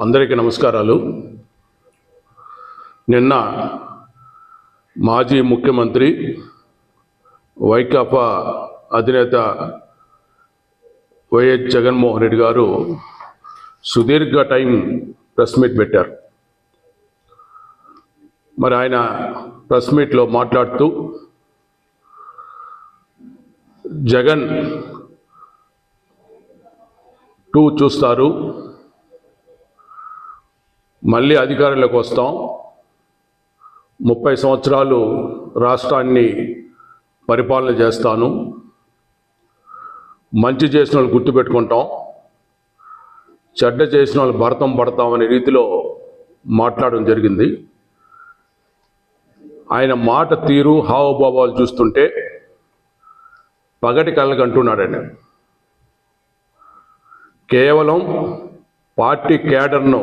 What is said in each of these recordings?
అందరికీ నమస్కారాలు. నిన్న మాజీ ముఖ్యమంత్రి వైకాపా అధినేత వైఎస్ జగన్మోహన్ రెడ్డి గారు సుదీర్ఘ టైం ప్రెస్ మీట్ పెట్టారు. మరి ఆయన ప్రెస్ మీట్లో మాట్లాడుతూ జగన్ 2 చూస్తారు, మళ్ళీ అధికారంలోకి వస్తాం, 30 సంవత్సరాలు రాష్ట్రాన్ని పరిపాలన చేస్తాను, మంచి చేసిన వాళ్ళు గుర్తుపెట్టుకుంటాం, చెడ్డ చేసిన వాళ్ళు భరతం పడతాం అనే రీతిలో మాట్లాడడం జరిగింది. ఆయన మాట తీరు హావభావాలు చూస్తుంటే పగటి కళ్ళకు అంటున్నాడండి. కేవలం పార్టీ క్యాడర్ను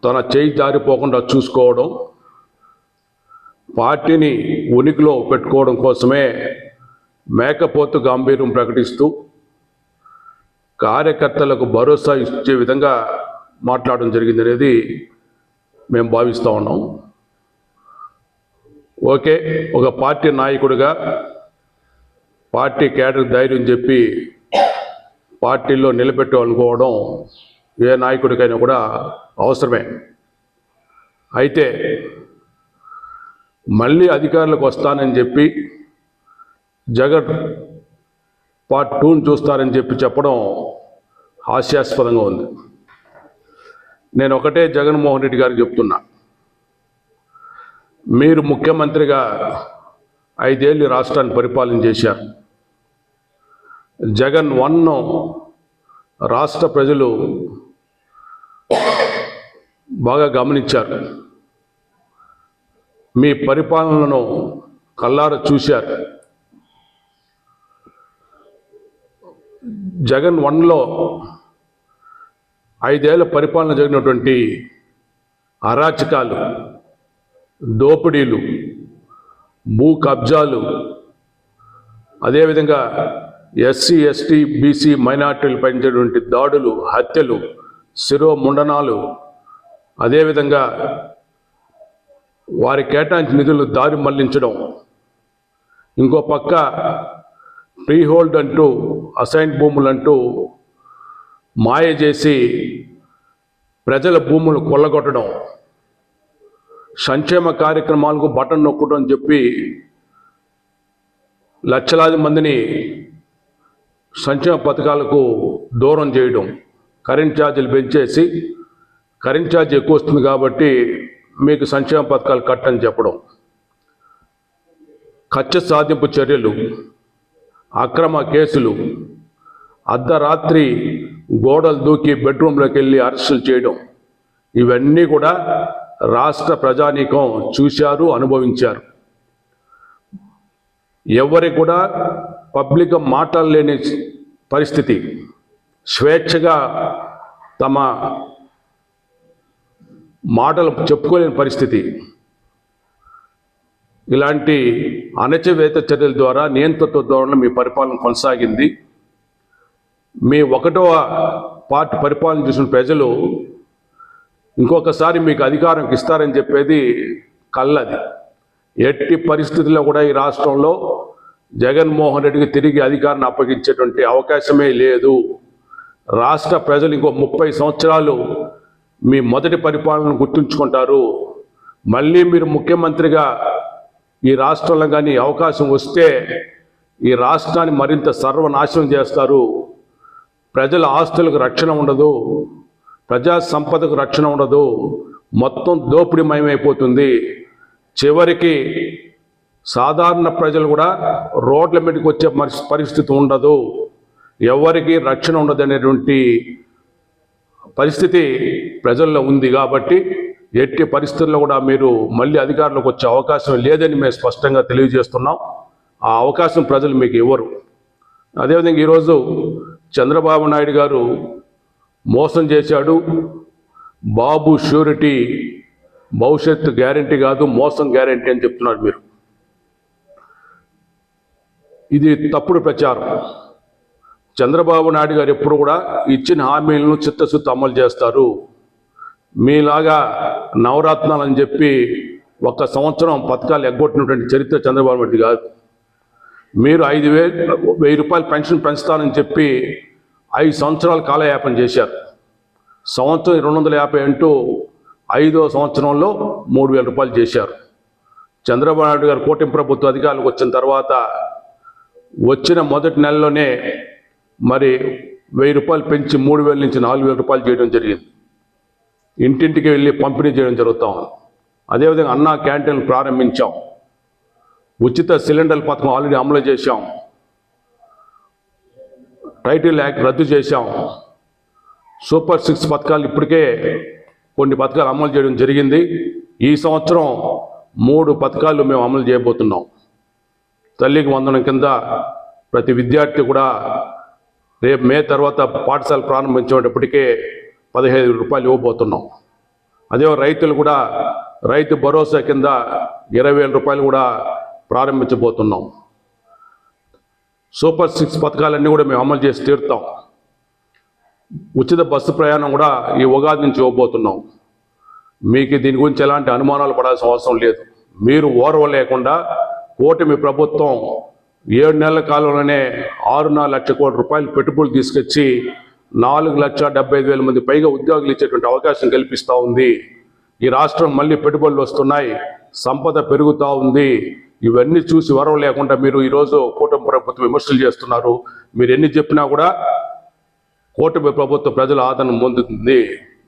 తన చేయి జారిపోకుండా చూసుకోవడం, పార్టీని ఉనికిలో పెట్టుకోవడం కోసమే మేకపోతు గాంభీర్యం ప్రకటిస్తూ కార్యకర్తలకు భరోసా ఇచ్చే విధంగా మాట్లాడడం జరిగింది అనేది మేము భావిస్తూ ఉన్నాం. ఓకే, ఒక పార్టీ నాయకుడిగా పార్టీ క్యాడర్ ధైర్యం చెప్పి పార్టీలో నిలబెట్టాలనుకోవడం ఏ నాయకుడికైనా కూడా అవసరమే. అయితే మళ్ళీ అధికారులకు వస్తానని చెప్పి జగన్ పార్ట్ 2 చూస్తారని చెప్పడం హాస్యాస్పదంగా ఉంది. నేను ఒకటే జగన్మోహన్ రెడ్డి గారికి చెప్తున్నా, మీరు ముఖ్యమంత్రిగా 5 ఏళ్ళు రాష్ట్రాన్ని పరిపాలన చేశారు. జగన్ 1 రాష్ట్ర ప్రజలు బాగా గమనించారు, మీ పరిపాలనను కళ్ళారా చూశారు. జగన్ 1లో 5 ఏళ్ల పరిపాలన జరిగినటువంటి అరాచకాలు, దోపిడీలు, భూ కబ్జాలు, అదేవిధంగా ఎస్సీ, ఎస్టీ, బీసీ మైనార్టీలు పైనటువంటి దాడులు, హత్యలు, శిరోముండనాలు, అదేవిధంగా వారి కేటాయించిన నిధులు దారి మళ్లించడం, ఇంకో పక్క ఫ్రీ హోల్డ్ అంటూ అసైన్ భూములు అంటూ మాయ చేసి ప్రజల భూములు కొల్లగొట్టడం, సంక్షేమ కార్యక్రమాలకు బటన్ నొక్కడం అని చెప్పి లక్షలాది మందిని సంక్షేమ పథకాలకు దూరం చేయడం, కరెంట్ ఛార్జీలు పెంచేసి కరెంట్ ఛార్జ్ ఎక్కువ వస్తుంది కాబట్టి మీకు సంక్షేమ పథకాలు కట్టని చెప్పడం, కక్ష సాధింపు చర్యలు, అక్రమ కేసులు, అర్ధరాత్రి గోడలు దూకి బెడ్రూమ్లోకి వెళ్ళి అరెస్టులు చేయడం, ఇవన్నీ కూడా రాష్ట్ర ప్రజానీకం చూశారు, అనుభవించారు. ఎవరికి కూడా పబ్లిక్గా మాట్లాడలేని పరిస్థితి, స్వేచ్ఛగా తమ మాటలు చెప్పుకోలేని పరిస్థితి, ఇలాంటి అణచివేత చర్యల ద్వారా, నియంత్రణల ద్వారా మీ పరిపాలన కొనసాగింది. మీ 1వ పార్టీ పరిపాలన చూసిన ప్రజలు ఇంకొకసారి మీకు అధికారం ఇస్తారని చెప్పేది కళ్ళది. ఎట్టి పరిస్థితుల్లో కూడా ఈ రాష్ట్రంలో జగన్మోహన్ రెడ్డికి తిరిగి అధికారాన్ని అప్పగించేటువంటి అవకాశమే లేదు. రాష్ట్ర ప్రజలు ఇంకో 30 సంవత్సరాలు మీ మొదటి పరిపాలనను గుర్తుంచుకుంటారు. మళ్ళీ మీరు ముఖ్యమంత్రిగా ఈ రాష్ట్రంలో కానీ అవకాశం వస్తే ఈ రాష్ట్రాన్ని మరింత సర్వనాశనం చేస్తారు. ప్రజల ఆస్తులకు రక్షణ ఉండదు, ప్రజా సంపదకు రక్షణ ఉండదు, మొత్తం దోపిడీమయమైపోతుంది. చివరికి సాధారణ ప్రజలు కూడా రోడ్ల మీదకి వచ్చే పరిస్థితి ఉండదు, ఎవరికి రక్షణ ఉండదు అనేటువంటి పరిస్థితి ప్రజల్లో ఉంది. కాబట్టి ఎట్టి పరిస్థితుల్లో కూడా మీరు మళ్ళీ అధికారంలోకి వచ్చే అవకాశం లేదని మేము స్పష్టంగా తెలియజేస్తున్నాం. ఆ అవకాశం ప్రజలు మీకు ఇవ్వరు. అదేవిధంగా ఈరోజు చంద్రబాబు నాయుడు గారు మోసం చేశాడు, బాబు ష్యూరిటీ భవిష్యత్తు గ్యారంటీ కాదు, మోసం గ్యారంటీ అని చెప్తున్నారు మీరు. ఇది తప్పుడు ప్రచారం. చంద్రబాబు నాయుడు గారు ఎప్పుడు కూడా ఇచ్చిన హామీలను చిత్తశుద్ధి అమలు చేస్తారు. మీలాగా నవరత్నాలు అని చెప్పి ఒక్క సంవత్సరం పథకాలు ఎగ్గొట్టినటువంటి చరిత్ర చంద్రబాబు నాయుడు కాదు. మీరు 1000 రూపాయలు పెన్షన్ పెంచుతానని చెప్పి 5 సంవత్సరాలు కాలయాపన చేశారు. సంవత్సరం 250 అంటూ 5వ సంవత్సరంలో 3000 రూపాయలు చేశారు. చంద్రబాబు నాయుడు గారు కూటమి ప్రభుత్వ అధికారులకు వచ్చిన తర్వాత వచ్చిన మొదటి నెలలోనే మరి 1000 రూపాయలు పెంచి 3000 నుంచి 4000 రూపాయలు చేయడం జరిగింది. ఇంటింటికి వెళ్ళి పంపిణీ చేయడం జరుగుతాం. అదేవిధంగా అన్నా క్యాంటీన్లు ప్రారంభించాం. ఉచిత సిలిండర్ల పథకం ఆల్రెడీ అమలు చేశాం. టైటిల్ యాక్ట్ రద్దు చేశాం. సూపర్ 6 పథకాలు ఇప్పటికే కొన్ని పథకాలు అమలు చేయడం జరిగింది. ఈ సంవత్సరం 3 పథకాలు మేము అమలు చేయబోతున్నాం. తల్లికి వందనం కింద ప్రతి విద్యార్థి కూడా రేపు మే తర్వాత పాఠశాల ప్రారంభించేటప్పటికే 15,000 రూపాయలు ఇవ్వబోతున్నాం. అదే రైతులు కూడా రైతు భరోసా కింద 20,000 రూపాయలు కూడా ప్రారంభించబోతున్నాం. సూపర్ 6 పథకాలన్నీ కూడా మేము అమలు చేసి తీరుతాం. ఉచిత బస్సు ప్రయాణం కూడా ఈ ఉగాది నుంచి ఇవ్వబోతున్నాం. మీకు దీని గురించి ఎలాంటి అనుమానాలు పడాల్సిన అవసరం లేదు. మీరు ఓర్వలేకుండా కూటమి ప్రభుత్వం 7 నెలల కాలంలోనే 6.5 లక్షల కోట్ల రూపాయలు పెట్టుబడులు తీసుకొచ్చి 4,75,000 మంది పైగా ఉద్యోగులు ఇచ్చేటువంటి అవకాశం కల్పిస్తూ ఉంది. ఈ రాష్ట్రం మళ్ళీ పెట్టుబడులు వస్తున్నాయి, సంపద పెరుగుతూ ఉంది. ఇవన్నీ చూసి వరవ లేకుండా మీరు ఈరోజు కూటమి ప్రభుత్వం విమర్శలు చేస్తున్నారు. మీరు ఎన్ని చెప్పినా కూడా కూటమి ప్రభుత్వం ప్రజల ఆదరణ పొందుతుంది.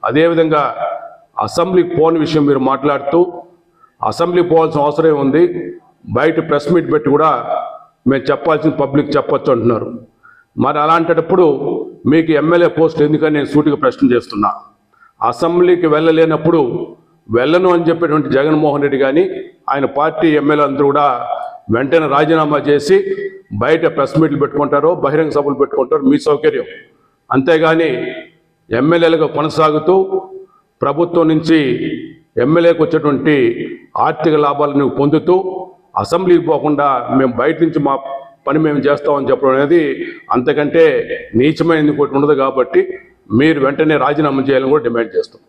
అదేవిధంగా అసెంబ్లీకి పోని విషయం మీరు మాట్లాడుతూ అసెంబ్లీకి పోవాల్సిన అవసరం ఉంది, బయట ప్రెస్ మీట్ పెట్టి కూడా మేము చెప్పాల్సింది పబ్లిక్ చెప్పొచ్చు అంటున్నారు. మరి అలాంటప్పుడు మీకు ఎమ్మెల్యే పోస్ట్ ఎందుకని నేను సూటిగా ప్రశ్న చేస్తున్నా. అసెంబ్లీకి వెళ్ళలేనప్పుడు వెళ్ళను అని చెప్పేటువంటి జగన్మోహన్ రెడ్డి కానీ ఆయన పార్టీ ఎమ్మెల్యే అందరూ కూడా వెంటనే రాజీనామా చేసి బయట ప్రెస్ మీట్లు పెట్టుకుంటారో బహిరంగ సభలు పెట్టుకుంటారో మీ సౌకర్యం. అంతేగాని ఎమ్మెల్యేలుగా కొనసాగుతూ ప్రభుత్వం నుంచి ఎమ్మెల్యేకి వచ్చేటువంటి ఆర్థిక లాభాలను పొందుతూ అసెంబ్లీకి పోకుండా మేము బయట నుంచి మా పని మేము చేస్తామని చెప్పడం అనేది అంతకంటే నీచమైనది ఒకటి ఉండదు. కాబట్టి మీరు వెంటనే రాజీనామా చేయాలని కూడా డిమాండ్ చేస్తాం.